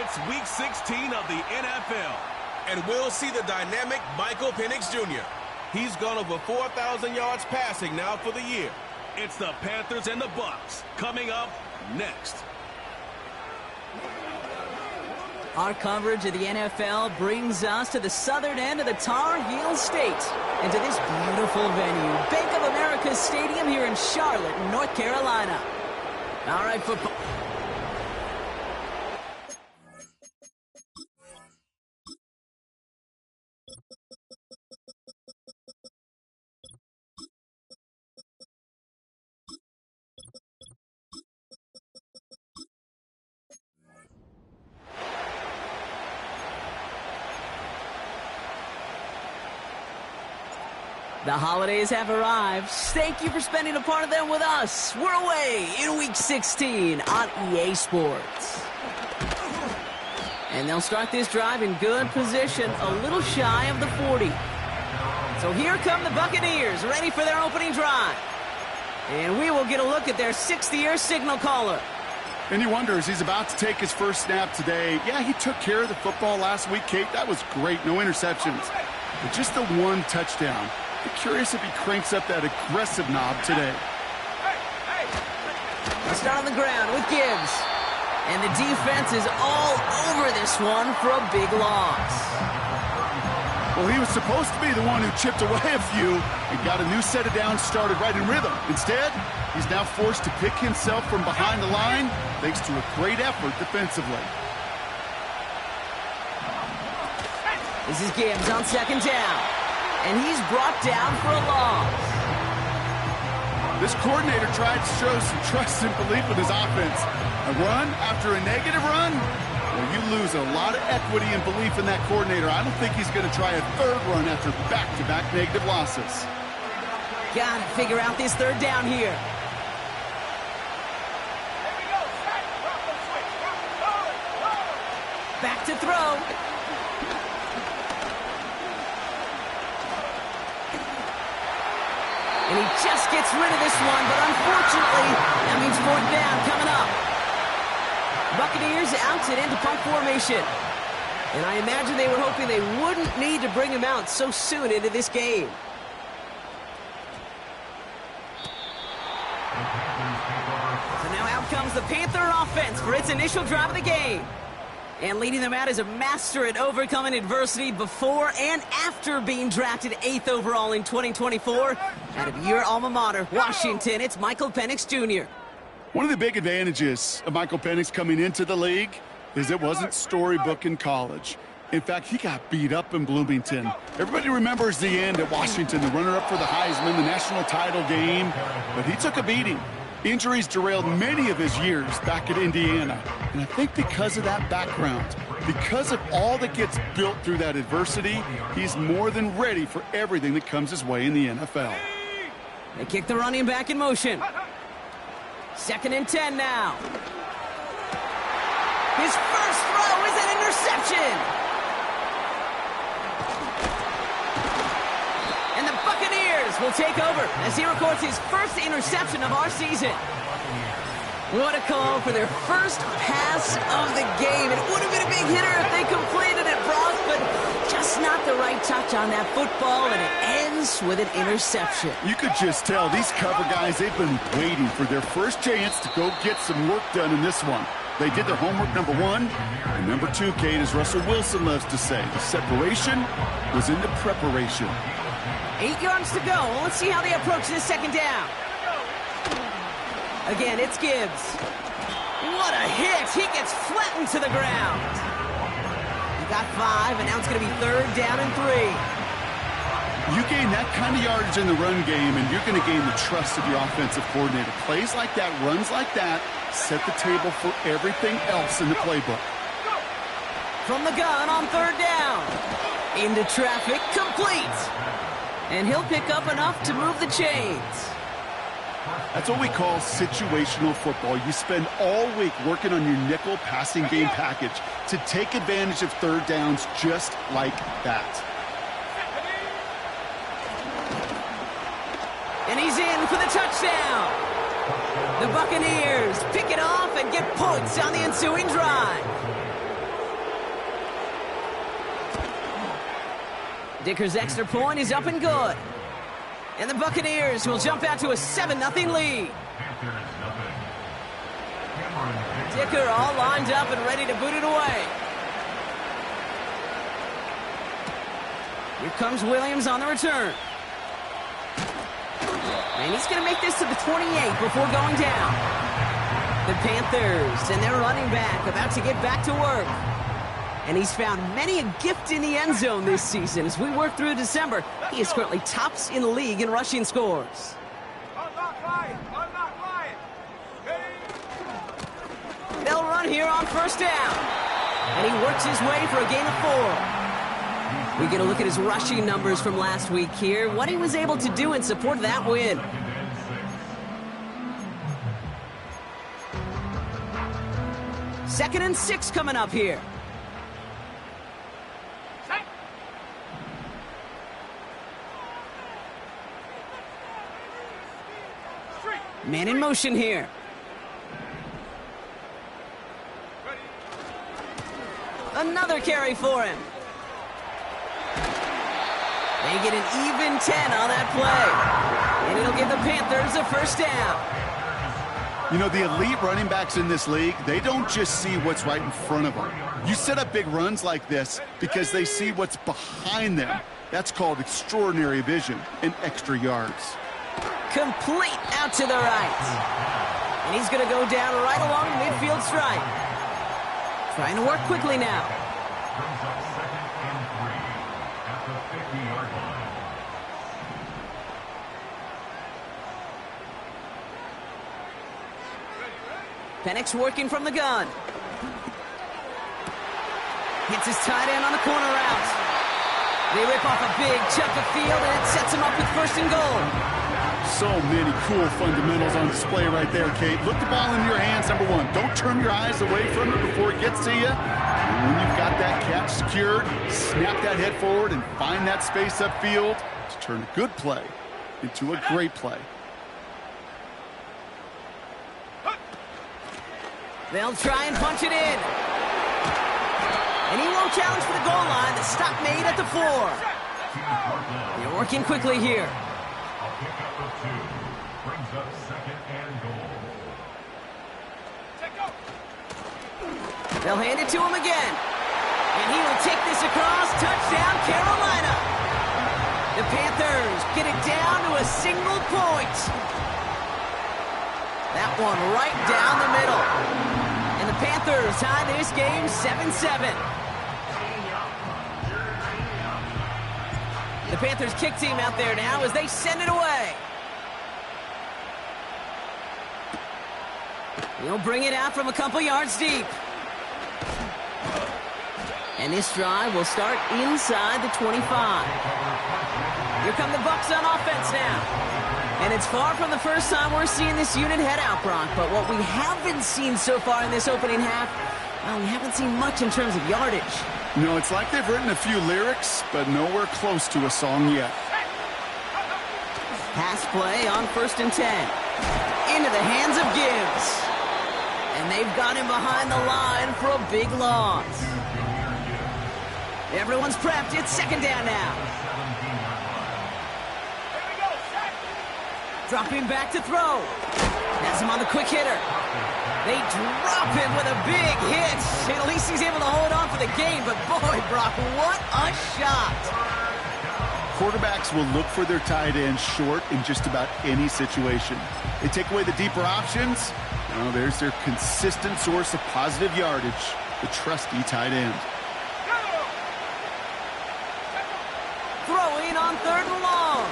It's Week 16 of the NFL. And we'll see the dynamic Michael Penix Jr. He's gone over 4,000 yards passing now for the year. It's the Panthers and the Bucs coming up next. Our coverage of the NFL brings us to the southern end of the Tar Heel State and to this beautiful venue, Bank of America Stadium here in Charlotte, North Carolina. All right, football. The holidays have arrived. Thank you for spending a part of them with us. We're away in Week 16 on EA Sports. And they'll start this drive in good position, a little shy of the 40. So here come the Buccaneers, ready for their opening drive. And we will get a look at their 6th-year signal caller. And he wonders, he's about to take his first snap today. Yeah, he took care of the football last week, Kate. That was great. No interceptions. But just the one touchdown. I'm curious if he cranks up that aggressive knob today. Let's start on the ground with Gibbs. And the defense is all over this one for a big loss. Well, he was supposed to be the one who chipped away a few and got a new set of downs started right in rhythm. Instead, he's now forced to pick himself from behind the line thanks to a great effort defensively. This is Gibbs on 2nd down. And he's brought down for a loss. This coordinator tried to show some trust and belief in his offense. A run after a negative run? Well, you lose a lot of equity and belief in that coordinator. I don't think he's going to try a 3rd run after back-to-back negative losses. Got to figure out this 3rd down here. Back to throw. And he just gets rid of this one, but unfortunately, that means 4th down coming up. Buccaneers out and into punt formation. And I imagine they were hoping they wouldn't need to bring him out so soon into this game. So now out comes the Panther offense for its initial drive of the game. And leading them out is a master at overcoming adversity before and after being drafted 8th overall in 2024. Out of your alma mater, Washington, it's Michael Penix Jr. One of the big advantages of Michael Penix coming into the league is it wasn't storybook in college. In fact, he got beat up in Bloomington. Everybody remembers the end at Washington, the runner-up for the Heisman, the national title game. But he took a beating. Injuries derailed many of his years back at Indiana. And I think because of that background, because of all that gets built through that adversity, he's more than ready for everything that comes his way in the NFL. They kick the running back in motion. 2nd and 10 now. His first throw is an interception. And the Buccaneers will take over as he records his first interception of our season. What a call for their first pass of the game. It would have been a big hitter if they completed it, Bros, but just not the right touch on that football, and it ends with an interception. You could just tell these cover guys, they've been waiting for their first chance to go get some work done in this one. They did their homework, number 1. And number 2, Kate, as Russell Wilson loves to say, the separation was in the preparation. 8 yards to go. Well, let's see how they approach this 2nd down. Again, it's Gibbs. What a hit. He gets flattened to the ground. He got 5, and now it's going to be 3rd down and 3. You gain that kind of yardage in the run game, and you're going to gain the trust of your offensive coordinator. Plays like that, runs like that, set the table for everything else in the playbook. From the gun on 3rd down. Into traffic, complete. And he'll pick up enough to move the chains. That's what we call situational football. You spend all week working on your nickel passing game package to take advantage of 3rd downs just like that. And he's in for the touchdown. The Buccaneers pick it off and get points on the ensuing drive. Dicker's extra point is up and good. And the Buccaneers will jump out to a 7-0 lead. Dicker all lined up and ready to boot it away. Here comes Williams on the return. And he's going to make this to the 28 before going down. The Panthers and their running back about to get back to work. And he's found many a gift in the end zone this season. As we work through December, he is currently tops in the league in rushing scores. They'll run here on first down. And he works his way for a gain of 4. We get a look at his rushing numbers from last week here, what he was able to do in support of that win. Second and 6 coming up here. Man in motion here. Another carry for him. They get an even 10 on that play. And it'll give the Panthers a first down. You know, the elite running backs in this league, they don't just see what's right in front of them. You set up big runs like this because they see what's behind them. That's called extraordinary vision and extra yards. Complete out to the right. And he's going to go down right along the midfield stripe. Trying to work quickly now. Penix working from the gun. Hits his tight end on the corner route. They rip off a big chunk of field, and it sets him up with first and goal. So many cool fundamentals on display right there, Kate. Look the ball in your hands, number one. Don't turn your eyes away from it before it gets to you. And when you've got that catch secured, snap that head forward and find that space upfield to turn a good play into a great play. They'll try and punch it in. And he won't challenge for the goal line. The stop made at the 4. They're working quickly here. They'll hand it to him again. And he will take this across. Touchdown, Carolina. The Panthers get it down to a single point. That one right down the middle. And the Panthers tie this game 7-7. The Panthers kick team out there now as they send it away. He'll bring it out from a couple yards deep. And this drive will start inside the 25. Here come the Bucs on offense now. And it's far from the first time we're seeing this unit head out, Brock. But what we haven't seen so far in this opening half, well, we haven't seen much in terms of yardage. No, it's like they've written a few lyrics, but nowhere close to a song yet. Pass play on first and 10. Into the hands of Gibbs. And they've got him behind the line for a big loss. Everyone's prepped. It's second down now. Dropping back to throw. Has him on the quick hitter. They drop him with a big hit. And at least he's able to hold on for the game. But boy, Brock, what a shot. Quarterbacks will look for their tight end short in just about any situation. They take away the deeper options. Well, there's their consistent source of positive yardage, the trusty tight end. Throwing on third and long.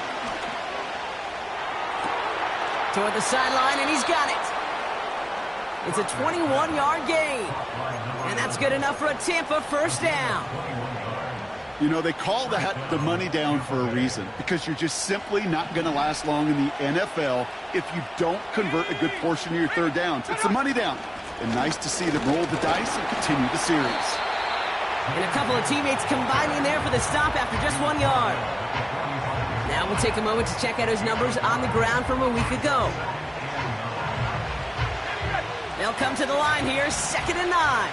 Toward the sideline, and he's got it. It's a 21-yard gain. And that's good enough for a Tampa first down. You know, they call that the money down for a reason, because you're just simply not going to last long in the NFL if you don't convert a good portion of your third downs. It's the money down. And nice to see them roll the dice and continue the series. And a couple of teammates combining there for the stop after just 1 yard. Now we'll take a moment to check out his numbers on the ground from a week ago. They'll come to the line here, 2nd and 9.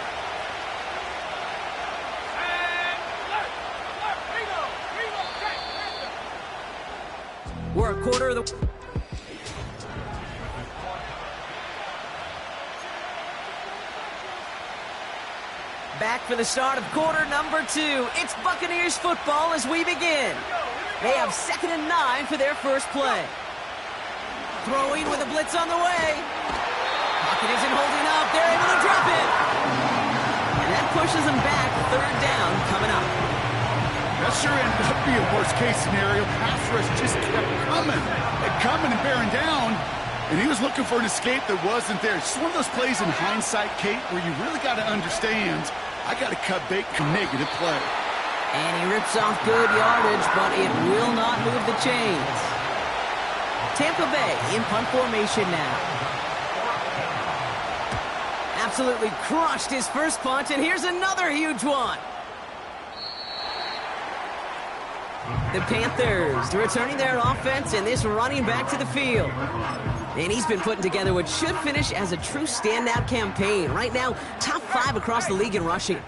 for a quarter of the... Back for the start of quarter number 2. It's Buccaneers football as we begin. They have 2nd and 9 for their first play. Throwing with a blitz on the way. Pocket isn't holding up. They're able to drop it. And that pushes them back. 3rd down coming up. That sure ended up being a worst-case scenario. Pass rush just kept coming and bearing down. And he was looking for an escape that wasn't there. It's one of those plays in hindsight, Kate, where you really got to understand, I got to cut bait negative play. And he rips off good yardage, but it will not move the chains. Tampa Bay in punt formation now. Absolutely crushed his first punt, and here's another huge one. The Panthers returning their offense and this running back to the field. And he's been putting together what should finish as a true standout campaign. Right now, top 5 across the league in rushing.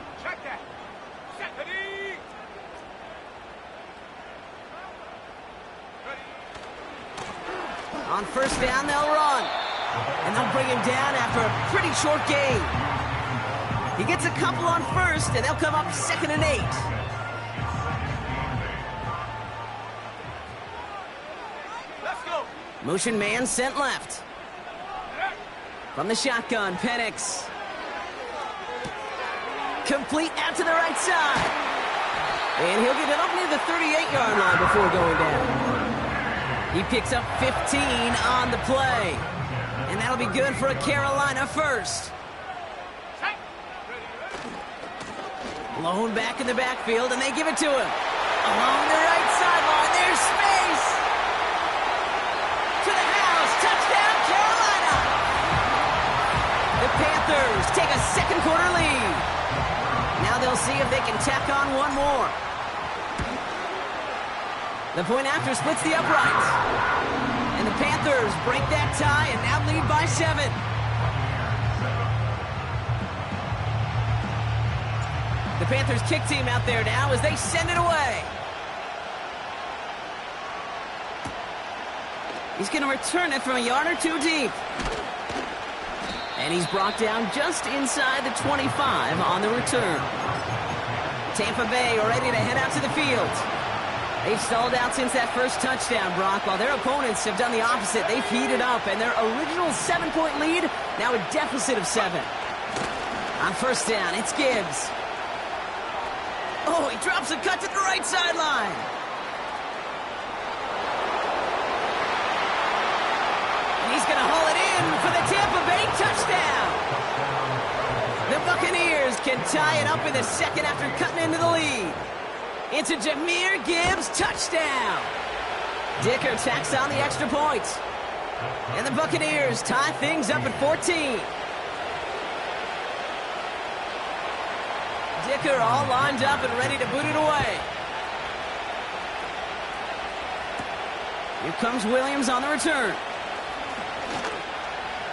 On 1st down, they'll run. And they'll bring him down after a pretty short gain. He gets a couple on 1st, and they'll come up 2nd and 8. Motion man sent left. From the shotgun, Penix. Complete out to the right side. And he'll get it up near the 38-yard line before going down. He picks up 15 on the play. And that'll be good for a Carolina first. Lone back in the backfield, and they give it to him. Along the right sideline, there's space. To the house, touchdown, Carolina! The Panthers take a 2nd quarter lead. Now they'll see if they can tack on one more. The point after splits the uprights. And the Panthers break that tie and now lead by 7. The Panthers kick team out there now as they send it away. He's going to return it from a yard or 2 deep. And he's brought down just inside the 25 on the return. Tampa Bay ready to head out to the field. They've stalled out since that first touchdown, Brock, while their opponents have done the opposite. They've heated up, and their original 7-point lead, now a deficit of 7. On 1st down, it's Gibbs. Oh, he drops a cut to the right sideline. He's going to haul it in for the Tampa Bay touchdown. The Buccaneers can tie it up in the 2nd after cutting into the lead. It's a Jahmyr Gibbs touchdown. Dicker tacks on the extra point. And the Buccaneers tie things up at 14. Dicker all lined up and ready to boot it away. Here comes Williams on the return.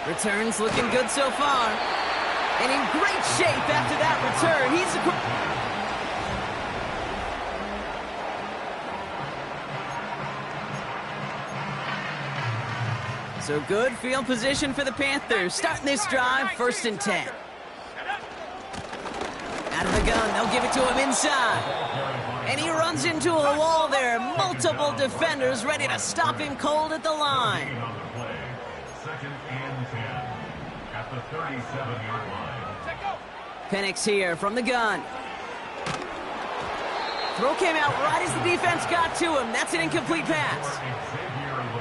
Return's looking good so far. And in great shape after that return. He's so good field position for the Panthers. Starting this drive, 1st and 10. Out of the gun, they'll give it to him inside. And he runs into a wall there. Multiple defenders ready to stop him cold at the line. 2nd and 10 at the 37-yard line. Penix here from the gun. Throw came out right as the defense got to him. That's an incomplete pass.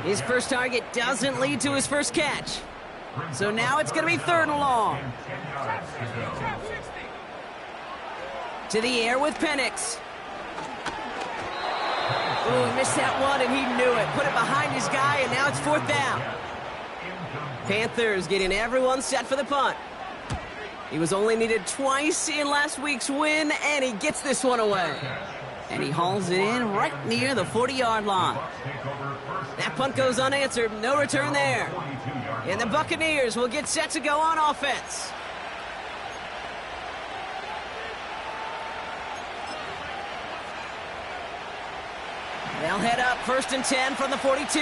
His first target doesn't lead to his first catch. So now it's going to be 3rd and long. To the air with Penix. Oh, he missed that one, and he knew it. Put it behind his guy, and now it's 4th down. Panthers getting everyone set for the punt. He was only needed twice in last week's win, and he gets this one away. And he hauls it in right near the 40-yard line. That punt goes unanswered. No return there. And the Buccaneers will get set to go on offense. They'll head up 1st and 10 from the 42.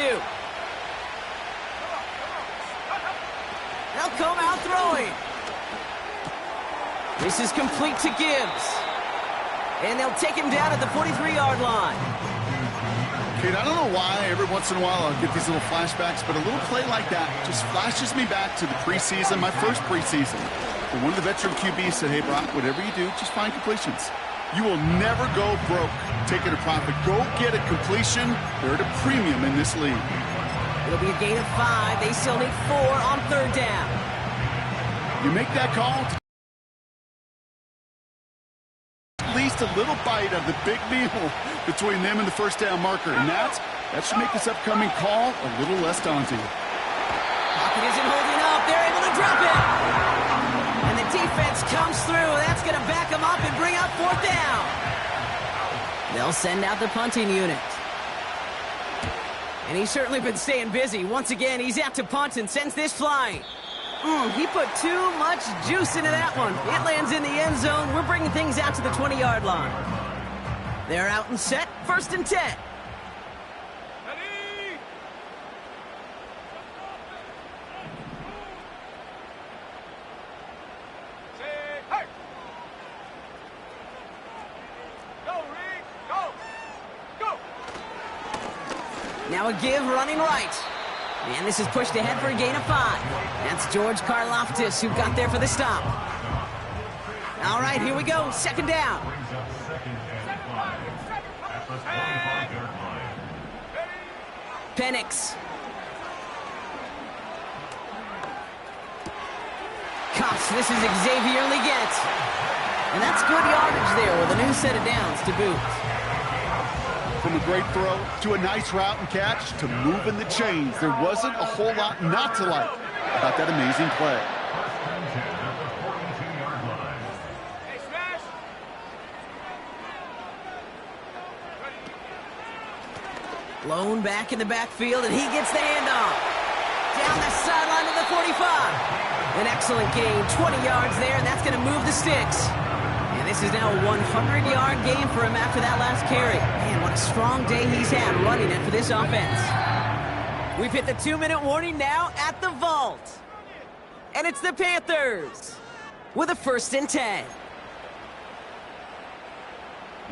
They'll come out throwing. This is complete to Gibbs. And they'll take him down at the 43-yard line. Kate, I don't know why every once in a while I'll get these little flashbacks, but a little play like that just flashes me back to the preseason, my first preseason. And one of the veteran QBs said, hey, Brock, whatever you do, just find completions. You will never go broke taking a profit. Go get a completion. They're at a premium in this league. It'll be a gain of 5. They still need 4 on 3rd down. You make that call to at least a little bite of the big meal between them and the 1st down marker. And that should make this upcoming call a little less daunting. Pocket isn't holding up. They're able to drop it. And the defense comes through. That's going to back them up and bring up 4th down. They'll send out the punting unit. And he's certainly been staying busy. Once again, he's out to punt and sends this flying. He put too much juice into that one. It lands in the end zone. We're bringing things out to the 20-yard line. They're out and set. 1st and 10. Now a give running right. And this is pushed ahead for a gain of 5. That's George Karlaftis who got there for the stop. All right, here we go. 2nd down. Brings up 2nd and 5 at the 25-yard line. Penix. Cuffs. This is Xavier Leggett. And that's good yardage there with a new set of downs to boot. From a great throw to a nice route and catch to moving the chains, there wasn't a whole lot not to like about that amazing play. 1st and 10 at the 42-yard line. Lone back in the backfield, and he gets the handoff. Down the sideline to the 45. An excellent gain, 20 yards there, and that's going to move the sticks. And this is now a 100-yard game for him after that last carry. Man, what a strong day he's had running it for this offense. We've hit the 2-minute warning now at the vault. And it's the Panthers with a 1st and 10.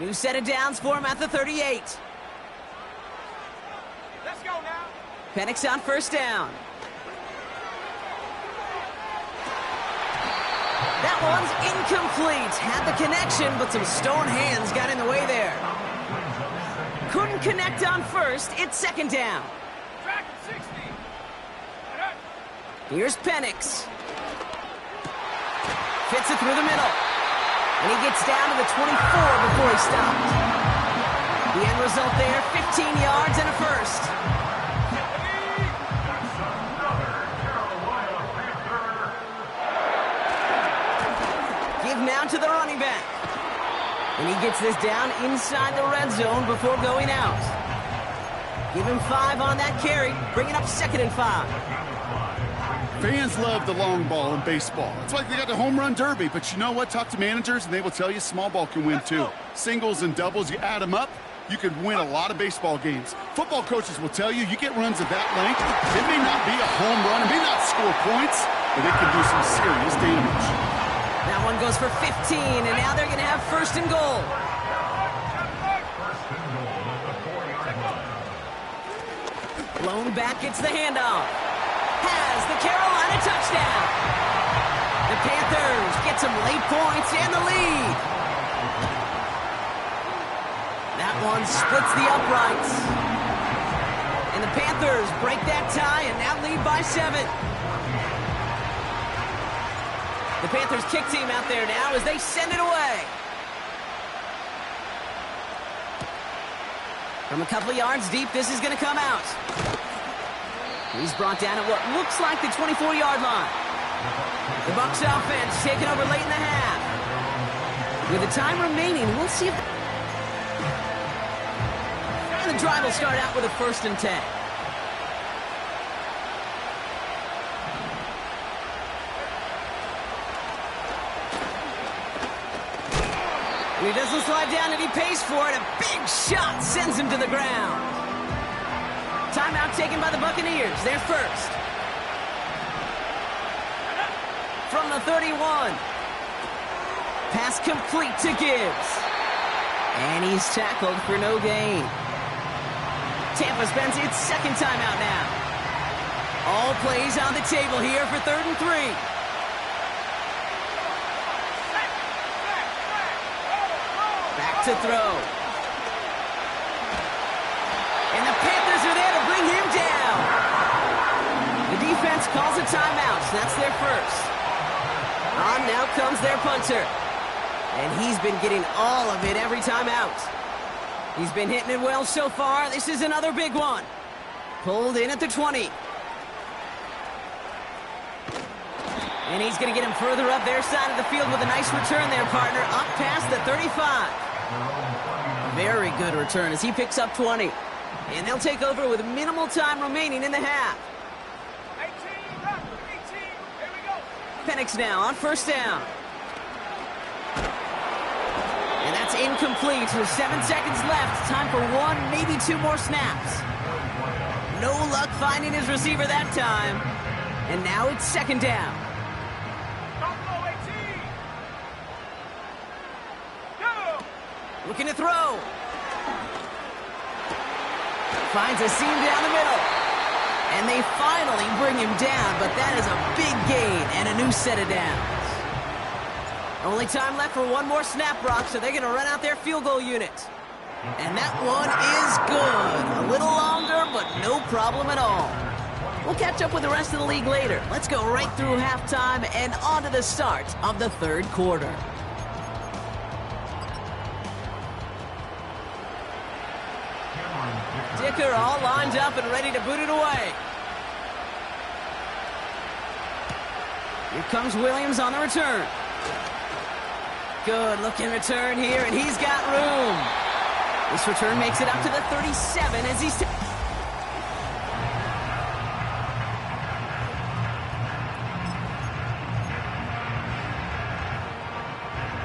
New set of downs for him at the 38. Let's go now. Penix on 1st down. That one's incomplete. Had the connection, but some stone hands got in the way there. Couldn't connect on 1st. It's 2nd down. Here's Penix. Fits it through the middle. And he gets down to the 24 before he stopped. The end result there, 15 yards and a 1st. Give now to the running back. And he gets this down inside the red zone before going out. Give him 5 on that carry, bringing up 2nd and 5. Fans love the long ball in baseball. It's like they got the home run derby, but you know what? Talk to managers, and they will tell you small ball can win too. Singles and doubles, you add them up, you could win a lot of baseball games. Football coaches will tell you, you get runs of that length, it may not be a home run, it may not score points, but it can do some serious damage. That one goes for 15, and now they're going to have 1st and goal. 1st and goal at the 4-yard line. Lone back gets the handoff. Has the Carolina touchdown. The Panthers get some late points and the lead. That one splits the uprights. And the Panthers break that tie and now lead by 7. The Panthers kick team out there now as they send it away. From a couple of yards deep, this is going to come out. He's brought down at what looks like the 24-yard line. The Bucs offense taking over late in the half. With the time remaining, we'll see if... And the drive will start out with a 1st and 10. He doesn't slide down and he pays for it. A big shot sends him to the ground. Timeout taken by the Buccaneers. They're first. From the 31. Pass complete to Gibbs. And he's tackled for no gain. Tampa spends its second timeout now. All plays on the table here for 3rd and 3. Back to throw. And the Panthers are there to bring him down. The defense calls a timeout, so that's their first. On now comes their punter. And he's been getting all of it every time out. He's been hitting it well so far. This is another big one. Pulled in at the 20. And he's going to get him further up their side of the field with a nice return there, partner. Up past the 35. Very good return as he picks up 20. And they'll take over with minimal time remaining in the half. 18, here we go. Penix now on first down. And that's incomplete with 7 seconds left. Time for 1, maybe 2 more snaps. No luck finding his receiver that time. And now it's second down. Looking to throw. Finds a seam down the middle. And they finally bring him down, but that is a big gain and a new set of downs. Only time left for 1 more snap, Brock, so they're going to run out their field goal unit. And that one is good. A little longer, but no problem at all. We'll catch up with the rest of the league later. Let's go right through halftime and on to the start of the 3rd quarter. Dicker all lined up and ready to boot it away. Here comes Williams on the return. Good looking return here, and he's got room. This return makes it up to the 37 as he's...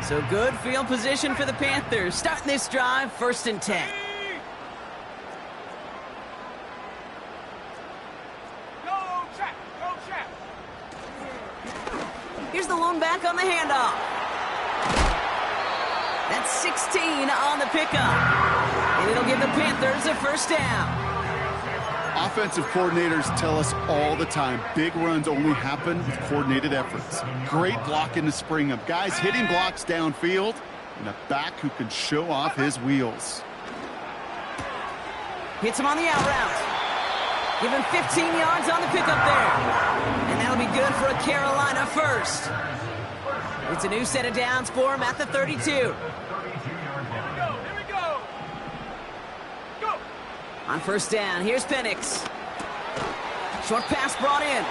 So good field position for the Panthers. Starting this drive, 1st and 10. Here's the lone back on the handoff. That's 16 on the pickup. And it'll give the Panthers a first down. Offensive coordinators tell us all the time, big runs only happen with coordinated efforts. Great blocking to spring them. Guys hitting blocks downfield, and a back who can show off his wheels. Hits him on the out route. Give him 15 yards on the pickup there. And that'll be good for a Carolina first. It's a new set of downs for him at the 32. Here we go. Go. On first down, here's Penix. Short pass brought in.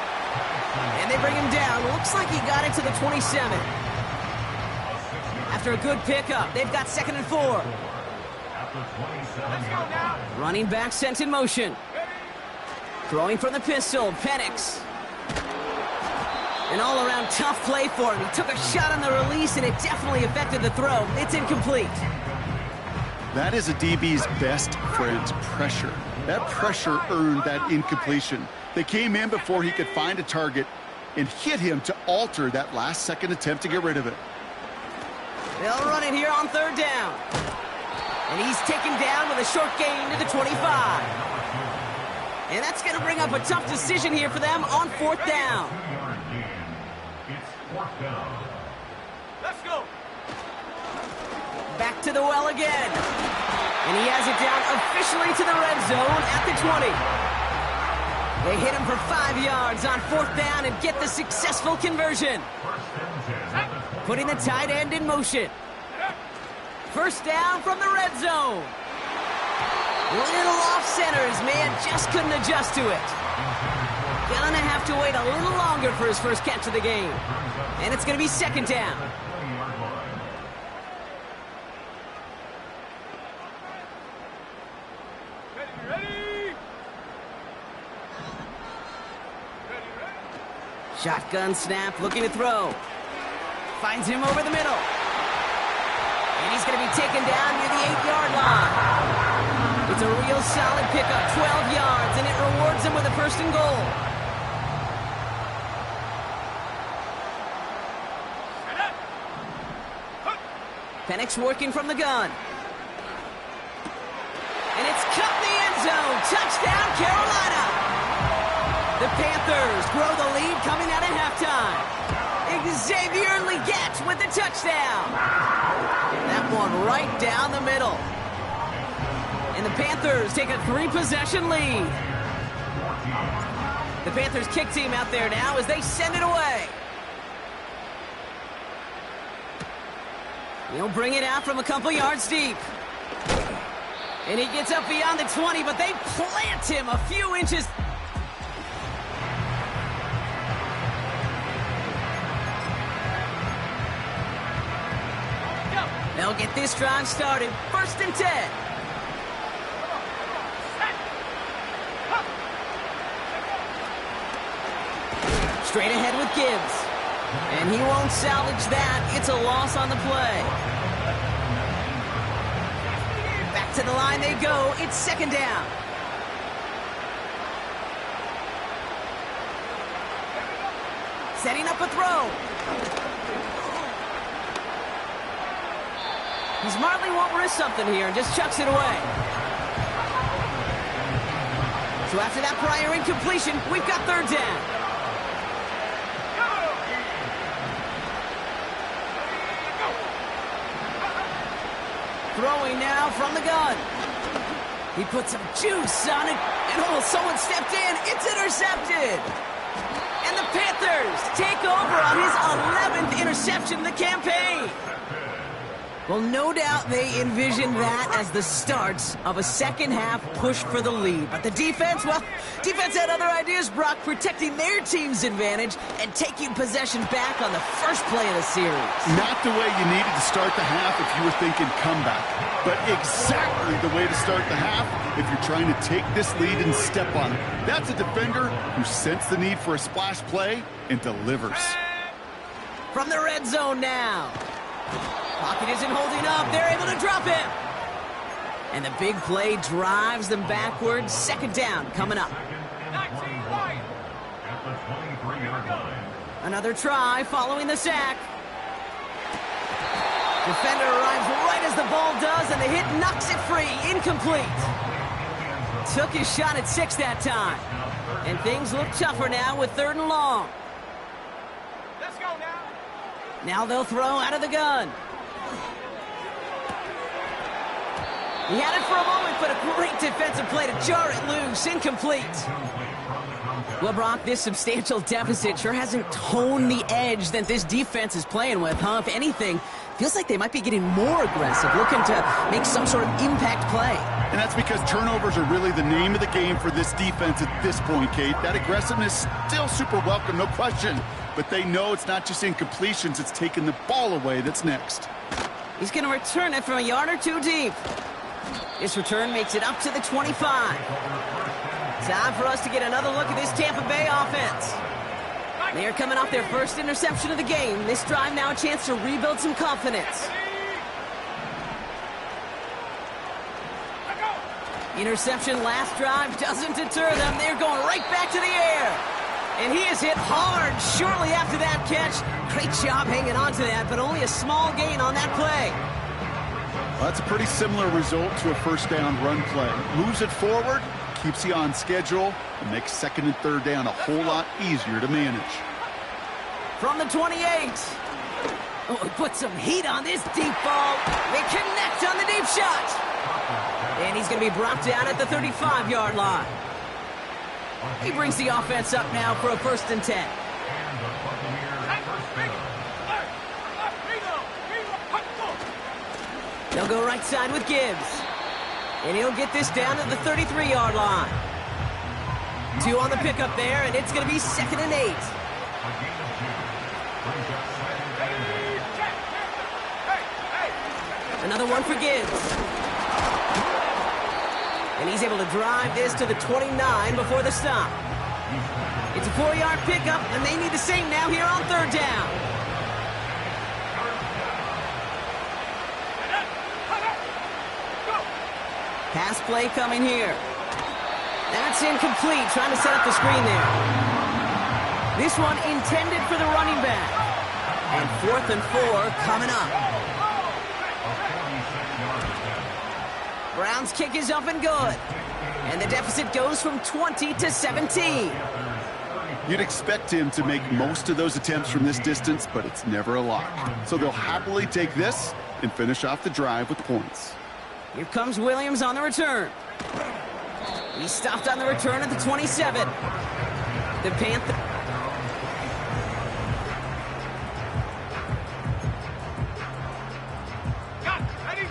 And they bring him down. Looks like he got it to the 27. After a good pickup, they've got 2nd and 4. Let's go now. Running back sent in motion. Throwing from the pistol, Penix. An all-around tough play for him. He took a shot on the release, and it definitely affected the throw. It's incomplete. That is a DB's best friend, pressure. That pressure earned that incompletion. They came in before he could find a target and hit him to alter that last-second attempt to get rid of it. They'll run it here on 3rd down. And he's taken down with a short gain to the 25. And that's going to bring up a tough decision here for them on 4th down. Let's go. Back to the well again. And he has it down officially to the red zone at the 20. They hit him for 5 yards on 4th down and get the successful conversion. Putting the tight end in motion. First down from the red zone. Little off center. His man just couldn't adjust to it. Gonna have to wait a little longer for his first catch of the game. And it's gonna be 2nd down. Ready. Shotgun snap, looking to throw. Finds him over the middle. And he's going to be taken down near the 8-yard line. It's a real solid pickup, 12 yards, and it rewards him with a first and goal. Penix working from the gun. And it's cut in the end zone. Touchdown, Carolina. The Panthers grow the lead coming out at halftime. Xavier Legette with the touchdown. That one right down the middle. And the Panthers take a 3-possession lead. The Panthers kick team out there now as they send it away. He'll bring it out from a couple yards deep. And he gets up beyond the 20, but they plant him a few inches. They'll get this drive started. 1st and 10. Straight ahead with Gibbs. And he won't salvage that. It's a loss on the play. Back to the line they go. It's 2nd down. Setting up a throw. He smartly won't risk something here and just chucks it away. So after that prior incompletion, we've got 3rd down. Throwing now from the gun. He put some juice on it, and someone stepped in. It's intercepted. And the Panthers take over on his 11th interception of the campaign. Well, no doubt they envisioned that as the start of a second-half push for the lead. But the defense, well, defense had other ideas, Brock, protecting their team's advantage and taking possession back on the first play of the series. Not the way you needed to start the half if you were thinking comeback, but exactly the way to start the half if you're trying to take this lead and step on it. That's a defender who sensed the need for a splash play and delivers. From the red zone now. Pocket isn't holding up. They're able to drop him. And the big play drives them backwards. 2nd down coming up. Another try following the sack. Defender arrives right as the ball does, and the hit knocks it free. Incomplete. Took his shot at 6 that time. And things look tougher now with 3rd and long. Let's go now. Now they'll throw out of the gun. He had it for a moment, but a great defensive play to jar it loose. Incomplete. Well, Brock, this substantial deficit sure hasn't toned the edge that this defense is playing with, huh? If anything, feels like they might be getting more aggressive, looking to make some sort of impact play. And that's because turnovers are really the name of the game for this defense at this point, Kate. That aggressiveness still super welcome, no question. But they know it's not just incompletions, it's taking the ball away that's next. He's going to return it from a yard or 2 deep. This return makes it up to the 25. Time for us to get another look at this Tampa Bay offense. They are coming off their first interception of the game. This drive now a chance to rebuild some confidence. Interception last drive doesn't deter them. They're going right back to the air. And he is hit hard shortly after that catch. Great job hanging on to that, but only a small gain on that play. Well, that's a pretty similar result to a first down run play. Moves it forward, keeps you on schedule, and makes 2nd and 3rd down a whole lot easier to manage. From the 28. Oh, he put some heat on this deep ball. They connect on the deep shot. And he's going to be brought down at the 35-yard line. He brings the offense up now for a 1st and 10. They'll go right side with Gibbs. And he'll get this down to the 33-yard line. 2 on the pickup there, and it's going to be 2nd and 8. Another one for Gibbs. And he's able to drive this to the 29 before the stop. It's a 4-yard pickup, and they need the same now here on 3rd down. Pass play coming here. That's incomplete, trying to set up the screen there. This one intended for the running back. And 4th and 4 coming up. Brown's kick is up and good. And the deficit goes from 20 to 17. You'd expect him to make most of those attempts from this distance, but it's never a lock. So they'll happily take this and finish off the drive with points. Here comes Williams on the return. He stopped on the return at the 27. The Panthers.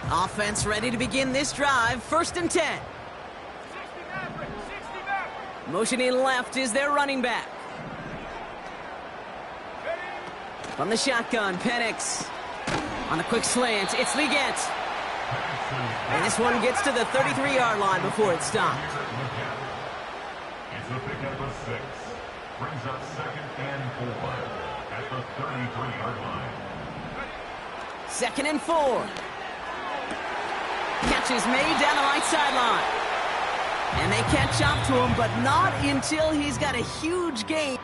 Offense ready to begin this drive. 1st and 10. Motioning left is their running back. From the shotgun, Penix. On the quick slant, it's Legette. And this one gets to the 33-yard line before it stopped. It's a pickup of 6. Brings up 2nd and 4 at the 33-yard line. 2nd and 4. Catch is made down the right sideline. And they catch up to him, but not until he's got a huge gain.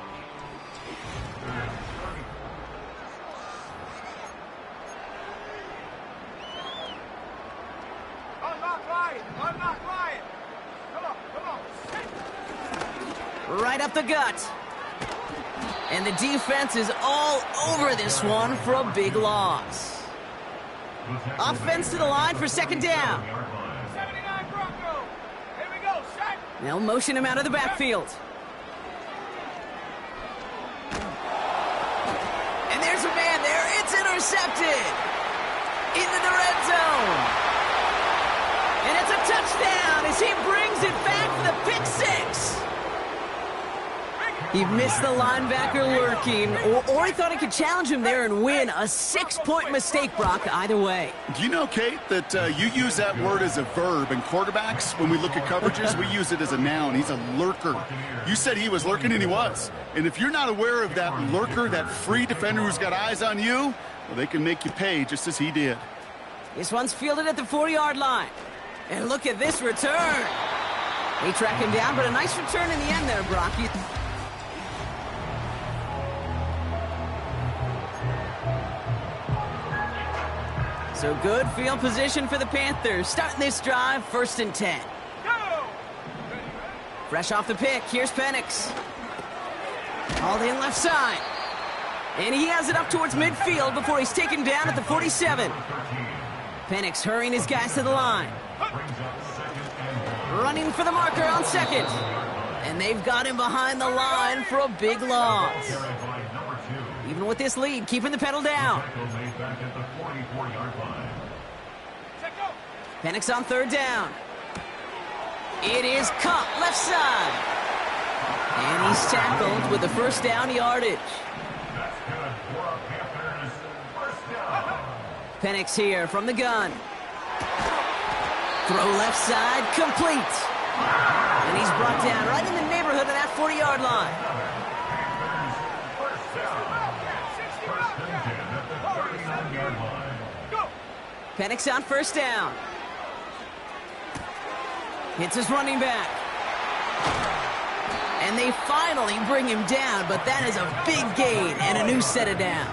Right up the gut. And the defense is all over this one for a big loss. Offense to the line for 2nd down. 79 Bronco. Here we go, set. They'll motion him out of the backfield. And there's a man there. It's intercepted. Into the red zone. And it's a touchdown as he brings it back for the pick 6. He missed the linebacker lurking, or he thought he could challenge him there and win. A 6-point mistake, Brock, either way. Do you know, Kate, that you use that word as a verb, and quarterbacks, when we look at coverages, we use it as a noun. He's a lurker. You said he was lurking, and he was. And if you're not aware of that lurker, that free defender who's got eyes on you, well, they can make you pay just as he did. This one's fielded at the 40-yard line. And look at this return. They track him down, but a nice return in the end there, Brock. So good field position for the Panthers. Starting this drive, 1st and 10. Fresh off the pick, here's Penix. Hauled in left side. And he has it up towards midfield before he's taken down at the 47. Penix hurrying his guys to the line. Running for the marker on 2nd. And they've got him behind the line for a big loss. Even with this lead, keeping the pedal down. Penix on 3rd down. It is caught left side. And he's tackled with the 1st down yardage. Penix here from the gun. Throw left side, complete. And he's brought down right in the neighborhood of that 40-yard line. Penix on 1st down. Hits his running back. And they finally bring him down, but that is a big gain and a new set of downs.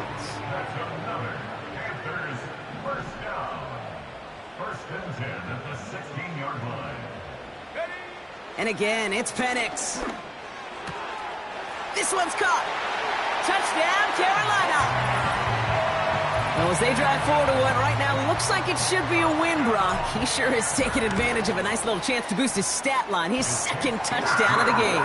And again, it's Penix. This one's caught. Touchdown, Carolina. Well, as they drive forward to one right now, looks like it should be a win, Brock. He sure has taken advantage of a nice little chance to boost his stat line. His 2nd touchdown of the game.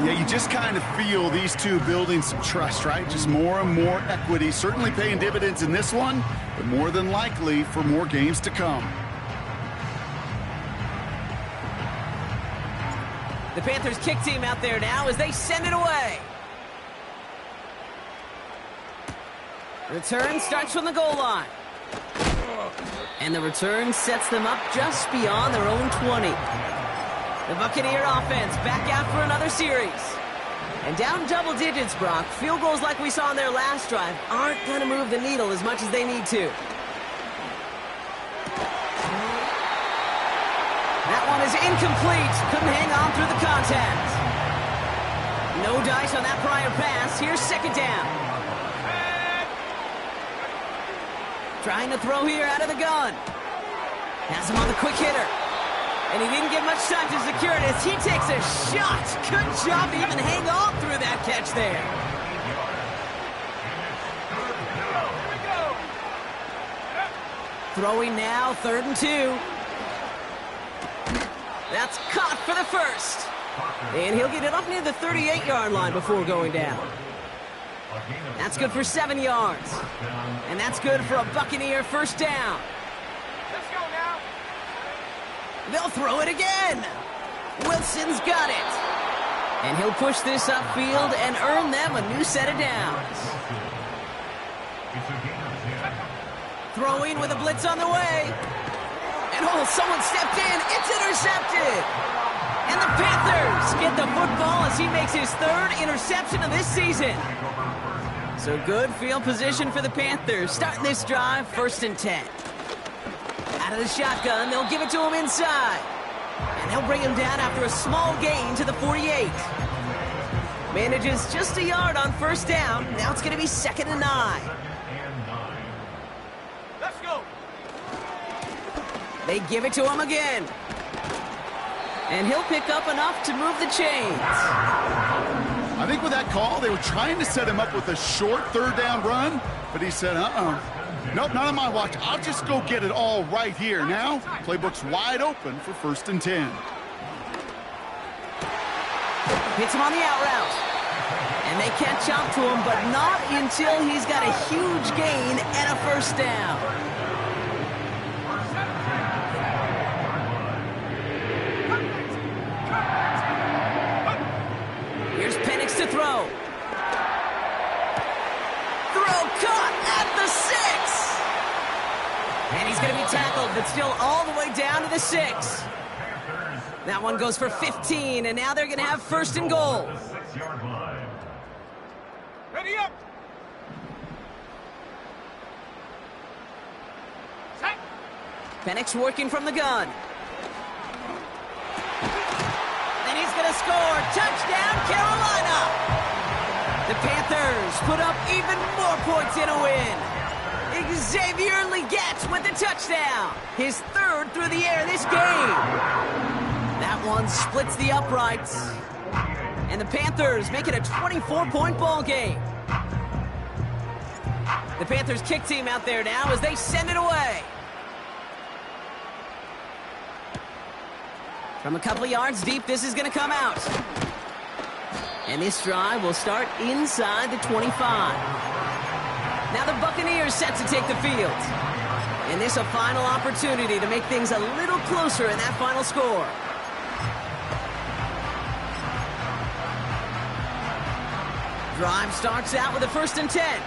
Yeah, you just kind of feel these two building some trust, right? Just more and more equity. Certainly paying dividends in this one, but more than likely for more games to come. The Panthers kick team out there now as they send it away. Return starts from the goal line. And the return sets them up just beyond their own 20. The Buccaneer offense back out for another series. And down double digits, Brock. Field goals like we saw in their last drive aren't going to move the needle as much as they need to. That is incomplete. Couldn't hang on through the contact. No dice on that prior pass. Here's second down. Trying to throw here out of the gun. Has him on the quick hitter. And he didn't get much time to secure it as he takes a shot. Good job to even hang on through that catch there. Throwing now, 3rd and 2. That's caught for the first. And he'll get it up near the 38-yard line before going down. That's good for 7 yards. And that's good for a Buccaneer first down. Let's go now. They'll throw it again. Wilson's got it. And he'll push this upfield and earn them a new set of downs. Throwing with a blitz on the way. And someone stepped in. It's intercepted. And the Panthers get the football as he makes his 3rd interception of this season. So good field position for the Panthers. Starting this drive, 1st and 10. Out of the shotgun, they'll give it to him inside. And they'll bring him down after a small gain to the 48. Manages just a yard on first down. Now it's going to be 2nd and 9. Let's go. They give it to him again. And he'll pick up enough to move the chains. I think with that call, they were trying to set him up with a short 3rd down run, but he said, nope, not on my watch. I'll just go get it all right here. Now, playbook's wide open for 1st and 10. Hits him on the out route. And they catch up to him, but not until he's got a huge gain and a first down. Here's Penix to throw. Throw caught at the 6. And he's going to be tackled, but still all the way down to the 6. That one goes for 15, and now they're going to have 1st and goal. Ready up. Set. Penix working from the gun. And he's going to score. Touchdown, Carolina. The Panthers put up even more points in a win. Xavier Legette with the touchdown. His 3rd through the air this game. That one splits the uprights. And the Panthers make it a 24-point ball game. The Panthers kick team out there now as they send it away. From a couple of yards deep, this is going to come out. And this drive will start inside the 25. Now the Buccaneers set to take the field. And this a final opportunity to make things a little closer in that final score. Drive starts out with a 1st and 10.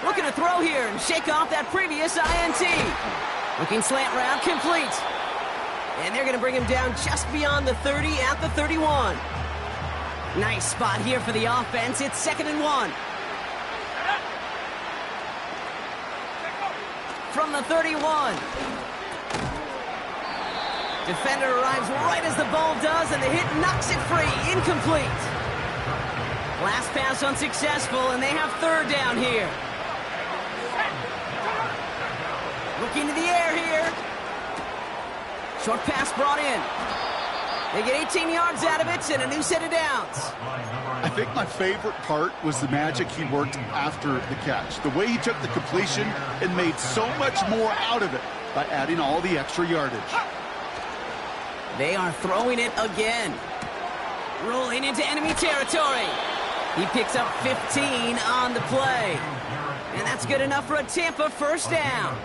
Looking to throw here and shake off that previous INT. Looking slant route, complete. And they're going to bring him down just beyond the 30 at the 31. Nice spot here for the offense. It's 2nd and 1. From the 31. Defender arrives right as the ball does, and the hit knocks it free. Incomplete. Last pass unsuccessful, and they have 3rd down here. Looking to the air here. Short pass brought in. They get 18 yards out of it and a new set of downs. I think my favorite part was the magic he worked after the catch. The way he took the completion and made so much more out of it by adding all the extra yardage. They are throwing it again. Rolling into enemy territory. He picks up 15 on the play. And that's good enough for a Tampa first down.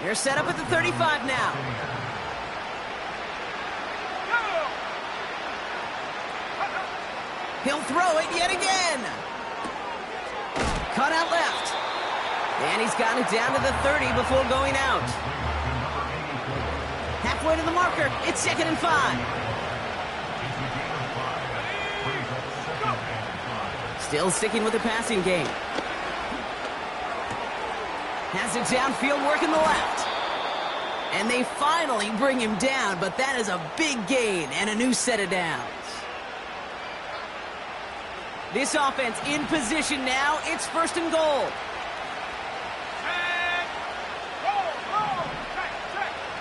They're set up at the 35 now. He'll throw it yet again. Cut out left. And he's got it down to the 30 before going out. Halfway to the marker. It's 2nd and 5. Still sticking with the passing game. Has it downfield, working the left. And they finally bring him down, but that is a big gain and a new set of downs. This offense in position now. It's 1st and goal.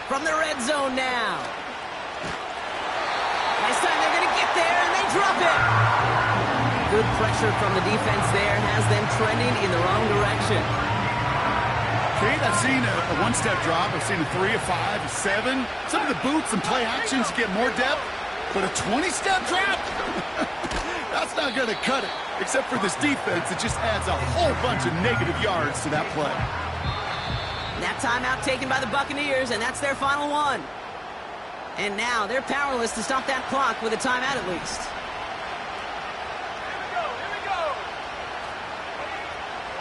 From the red zone now. This time they're going to get there, and they drop it. Good pressure from the defense there has them trending in the wrong direction. Kate, I've seen a one-step drop. I've seen a 3, a 5, a 7. Some of the boots and play actions get more depth, but a 20-step drop? That's not going to cut it. Except for this defense, it just adds a whole bunch of negative yards to that play. That timeout taken by the Buccaneers, and that's their final one. And now they're powerless to stop that clock with a timeout at least.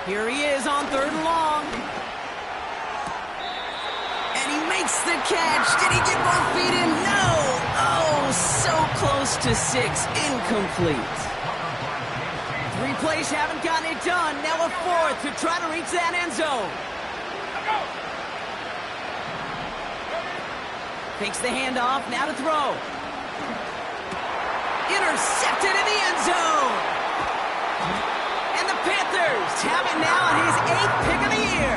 Here he is on 3rd and long. And he makes the catch. Did he get both feet in? No. Oh, so close to 6. Incomplete. 3 plays haven't gotten it done. Now a 4th to try to reach that end zone. Takes the handoff, now to throw. Intercepted in the end zone. And the Panthers have it now on his 8th pick of the year.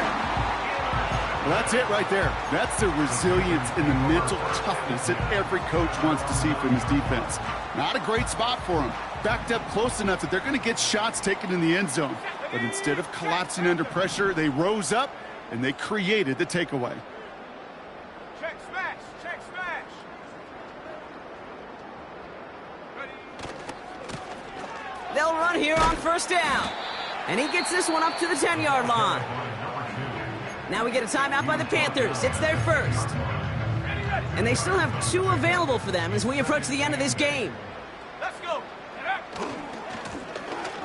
Well, that's it right there. That's the resilience and the mental toughness that every coach wants to see from his defense. Not a great spot for him. Backed up close enough that they're going to get shots taken in the end zone. But instead of collapsing under pressure, they rose up and they created the takeaway. Check smash. Check smash. They'll run here on 1st down. And he gets this one up to the 10-yard line. Now we get a timeout by the Panthers. It's their 1st. And they still have 2 available for them as we approach the end of this game. Let's go.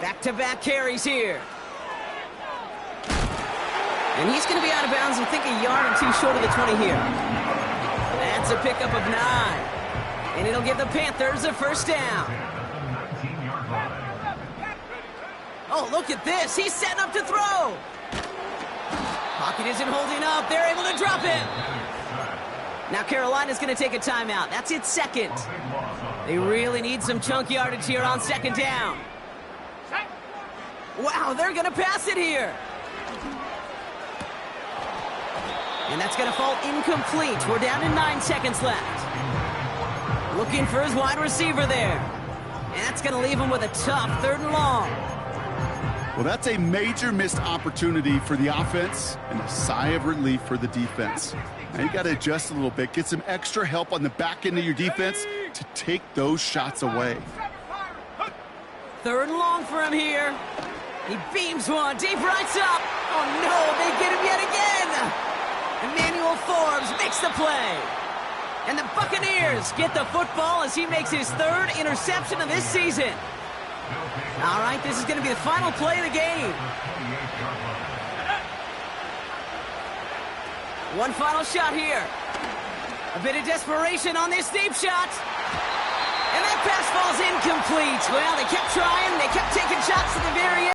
Back-to-back carries here. And he's going to be out of bounds, I think, a yard or 2 short of the 20 here. That's a pickup of 9. And it'll give the Panthers a 1st down. Oh, look at this. He's setting up to throw. Pocket isn't holding up. They're able to drop it. Now Carolina's going to take a timeout. That's its 2nd. They really need some chunk yardage here on 2nd down. Wow, they're going to pass it here. And that's going to fall incomplete. We're down to 9 seconds left. Looking for his wide receiver there. And that's going to leave him with a tough 3rd and long. Well, that's a major missed opportunity for the offense and a sigh of relief for the defense. Now you got to adjust a little bit, get some extra help on the back end of your defense to take those shots away. 3rd and long for him here. He beams one, deep right up. Oh no, they get him yet again. Emmanuel Forbes makes the play. And the Buccaneers get the football as he makes his 3rd interception of this season. All right, this is going to be the final play of the game. One final shot here. A bit of desperation on this deep shot. And that pass falls incomplete. Well, they kept trying. They kept taking shots to the very end.